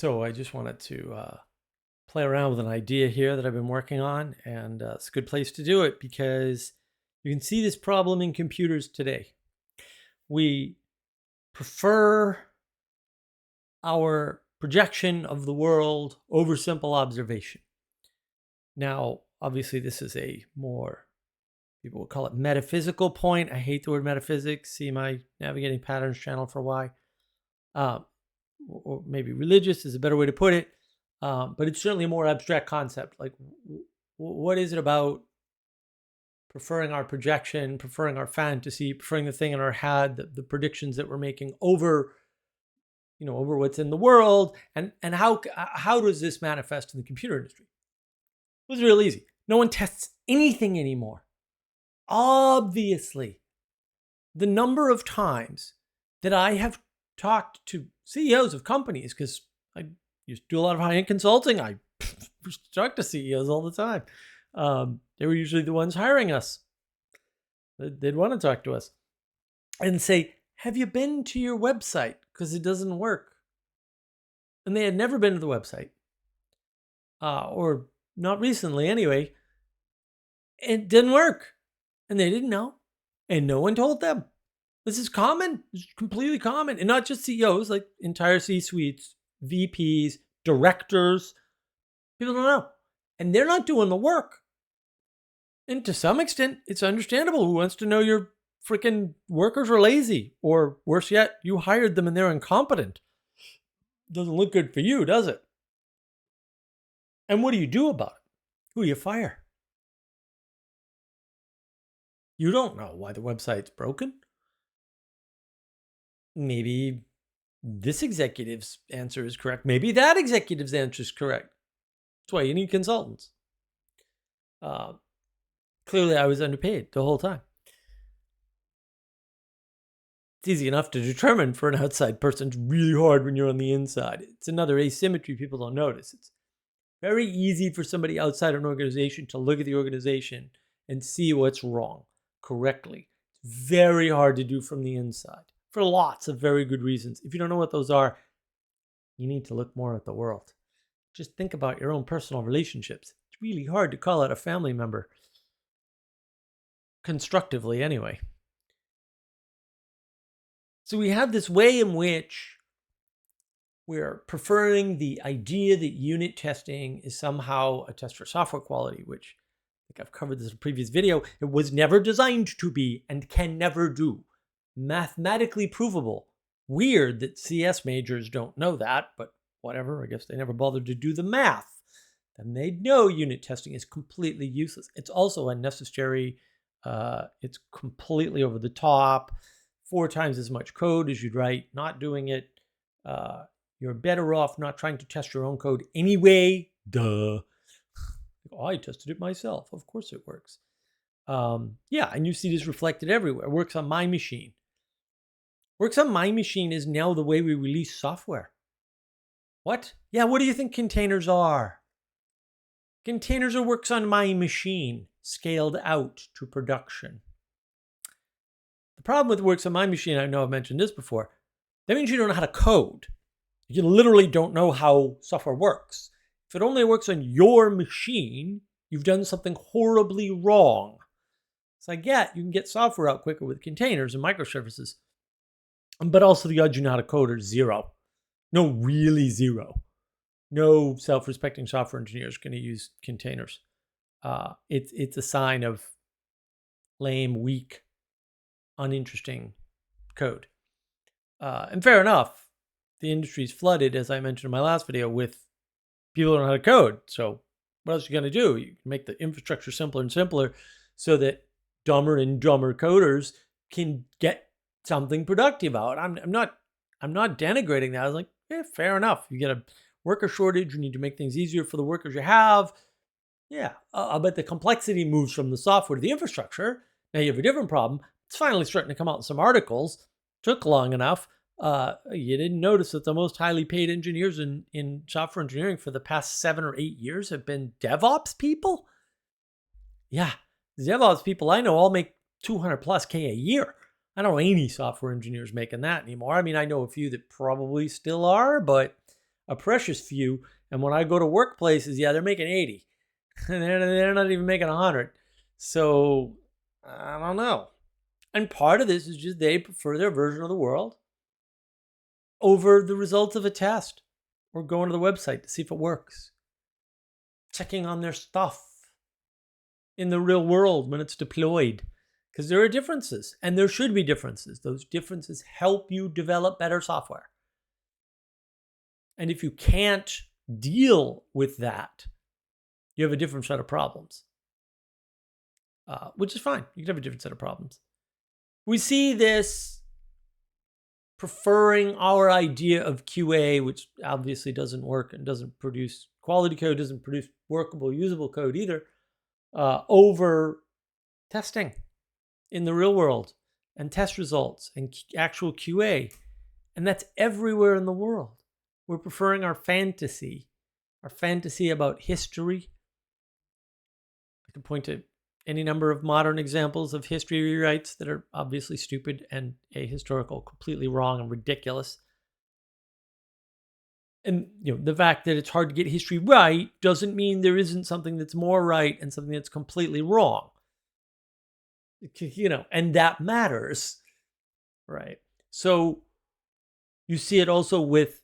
So I just wanted to play around with an idea here that I've been working on, and it's a good place to do it because you can see this problem in computers today. We prefer our projection of the world over simple observation. Now, obviously, this is a more, people would call it metaphysical point. I hate the word metaphysics. See my Navigating Patterns channel for why. Or maybe religious is a better way to put it. But it's certainly a more abstract concept. Like, what is it about preferring our projection, preferring our fantasy, preferring the thing in our head, the predictions that we're making over, over what's in the world, and how does this manifest in the computer industry? It was real easy. No one tests anything anymore. Obviously, the number of times that I have talked to CEOs of companies, because I used to do a lot of high-end consulting. I used to talk to CEOs all the time. They were usually the ones hiring us. They'd want to talk to us and say, have you been to your website? Because it doesn't work. And they had never been to the website. Or not recently anyway. It didn't work. And they didn't know. And no one told them. This is common. It's completely common. And not just CEOs, like entire C-suites, VPs, directors. People don't know. And they're not doing the work. And to some extent, it's understandable. Who wants to know your freaking workers are lazy? Or worse yet, you hired them and they're incompetent. Doesn't look good for you, does it? And what do you do about it? Who do you fire? You don't know why the website's broken. Maybe this executive's answer is correct. Maybe that executive's answer is correct. That's why you need consultants. Clearly, I was underpaid the whole time. It's easy enough to determine for an outside person. It's really hard when you're on the inside. It's another asymmetry people don't notice. It's very easy for somebody outside an organization to look at the organization and see what's wrong correctly. It's very hard to do from the inside for lots of very good reasons. If you don't know what those are, you need to look more at the world. Just think about your own personal relationships. It's really hard to call out a family member. Constructively, anyway. So we have this way in which we're preferring the idea that unit testing is somehow a test for software quality, which I think I've covered this in a previous video. It was never designed to be and can never do. Mathematically provable. Weird that CS majors don't know that, but whatever. I guess they never bothered to do the math. Then they'd know unit testing is completely useless. It's also unnecessary. It's completely over the top. 4 times as much code as you'd write not doing it. You're better off not trying to test your own code anyway. Duh. Oh, I tested it myself. Of course it works. Yeah, and you see this reflected everywhere. It works on my machine. Works on my machine is now the way we release software. What? Yeah, what do you think containers are? Containers are works on my machine, scaled out to production. The problem with works on my machine, I know I've mentioned this before, that means you don't know how to code. You literally don't know how software works. If it only works on your machine, you've done something horribly wrong. So I get you can get software out quicker with containers and microservices, but also the odds you know how to code are zero. No, really zero. No self-respecting software engineer is going to use containers. It's a sign of lame, weak, uninteresting code. And fair enough, the industry's flooded, as I mentioned in my last video, with people who don't know how to code. So what else are you going to do? You can make the infrastructure simpler and simpler so that dumber and dumber coders can get something productive out. I'm not denigrating that. I was like, fair enough. You get a worker shortage. You need to make things easier for the workers you have. Yeah, but the complexity moves from the software to the infrastructure. Now you have a different problem. It's finally starting to come out in some articles. Took long enough. You didn't notice that the most highly paid engineers in software engineering for the past 7 or 8 years have been DevOps people? Yeah, the DevOps people I know all make 200 plus K a year. I don't know any software engineers making that anymore. I mean, I know a few that probably still are, but a precious few. And when I go to workplaces, yeah, they're making 80. They're not even making 100. So I don't know. And part of this is just they prefer their version of the world over the results of a test or going to the website to see if it works. Checking on their stuff in the real world when it's deployed. Because there are differences, and there should be differences. Those differences help you develop better software. And if you can't deal with that, you have a different set of problems, which is fine. You can have a different set of problems. We see this preferring our idea of QA, which obviously doesn't work and doesn't produce quality code, doesn't produce workable, usable code either, over testing in the real world and test results and actual QA. And that's everywhere in the world. We're preferring our fantasy about history. I can point to any number of modern examples of history rewrites that are obviously stupid and ahistorical, completely wrong and ridiculous. And the fact that it's hard to get history right doesn't mean there isn't something that's more right and something that's completely wrong. And that matters, right? So you see it also with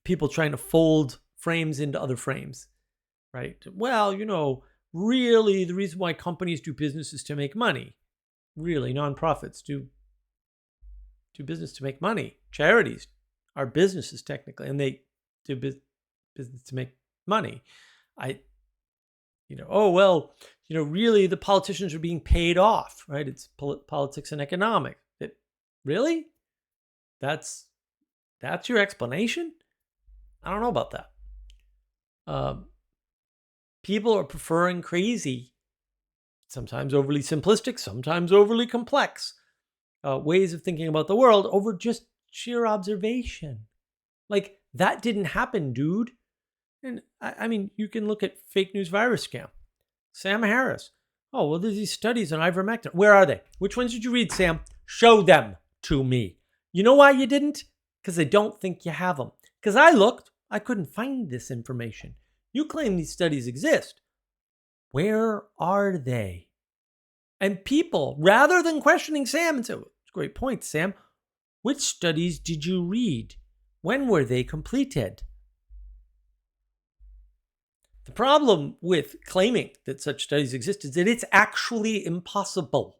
people trying to fold frames into other frames, right? Well, really the reason why companies do business is to make money. Really, nonprofits do business to make money. Charities are businesses technically, and they do business to make money. Really the politicians are being paid off, right? It's politics and economics. Really? That's your explanation? I don't know about that. People are preferring crazy, sometimes overly simplistic, sometimes overly complex ways of thinking about the world over just sheer observation. Like, that didn't happen, dude. And I mean, you can look at fake news virus scam. Sam Harris. Oh, well, there's these studies on ivermectin. Where are they? Which ones did you read, Sam? Show them to me. You know why you didn't? Because I don't think you have them. Because I looked, I couldn't find this information. You claim these studies exist. Where are they? And people, rather than questioning Sam and say, it's a great point, Sam, which studies did you read? When were they completed? The problem with claiming that such studies exist is that it's actually impossible.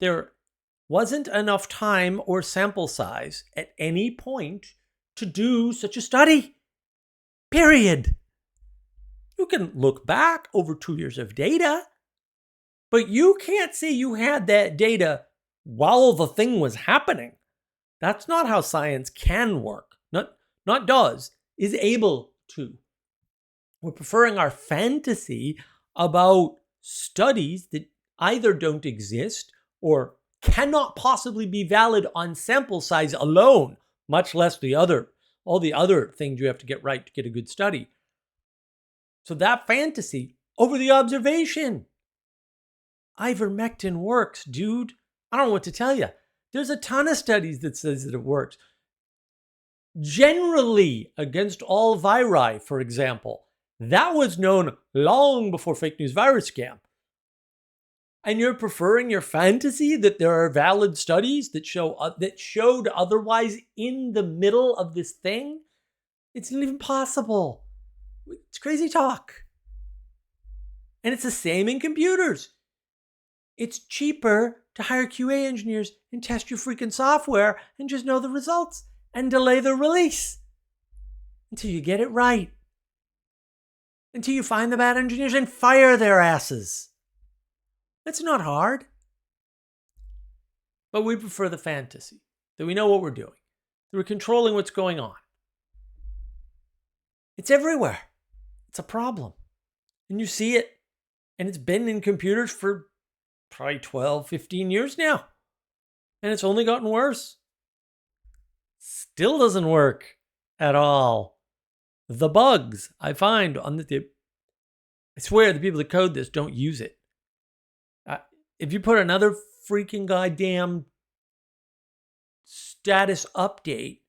There wasn't enough time or sample size at any point to do such a study. Period. You can look back over 2 years of data, but you can't say you had that data while the thing was happening. That's not how science can work. Not does, is able to. We're preferring our fantasy about studies that either don't exist or cannot possibly be valid on sample size alone, much less all the other things you have to get right to get a good study. So that fantasy over the observation. Ivermectin works, dude. I don't know what to tell you. There's a ton of studies that says that it works. Generally, against all viri, for example, that was known long before fake news virus scam. And you're preferring your fantasy that there are valid studies that showed otherwise in the middle of this thing? It's not even possible. It's crazy talk. And it's the same in computers. It's cheaper to hire QA engineers and test your freaking software and just know the results and delay the release until you get it right. Until you find the bad engineers and fire their asses. It's not hard. But we prefer the fantasy, that we know what we're doing, that we're controlling what's going on. It's everywhere. It's a problem. And you see it, and it's been in computers for probably 12, 15 years now. And it's only gotten worse. Still doesn't work at all. The bugs I find on I swear the people that code this don't use it. If you put another freaking goddamn status update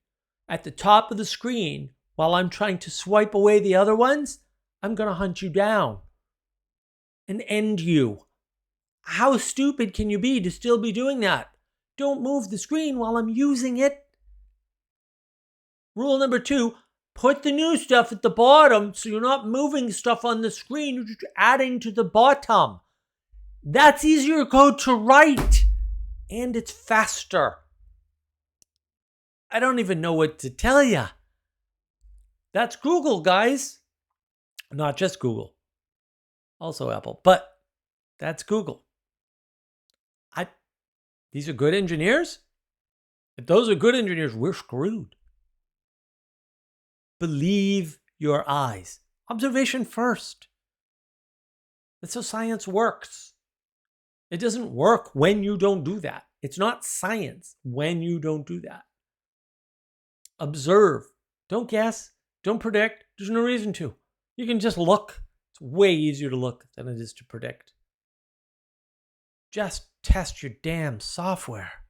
at the top of the screen while I'm trying to swipe away the other ones, I'm going to hunt you down and end you. How stupid can you be to still be doing that? Don't move the screen while I'm using it. Rule number 2, put the new stuff at the bottom so you're not moving stuff on the screen, you're just adding to the bottom. That's easier code to write, and it's faster. I don't even know what to tell you. That's Google, guys. Not just Google. Also Apple, but that's Google. These are good engineers? If those are good engineers, we're screwed. Believe your eyes. Observation first. That's how science works. It doesn't work when you don't do that. It's not science when you don't do that. Observe. Don't guess. Don't predict. There's no reason to. You can just look. It's way easier to look than it is to predict. Just test your damn software.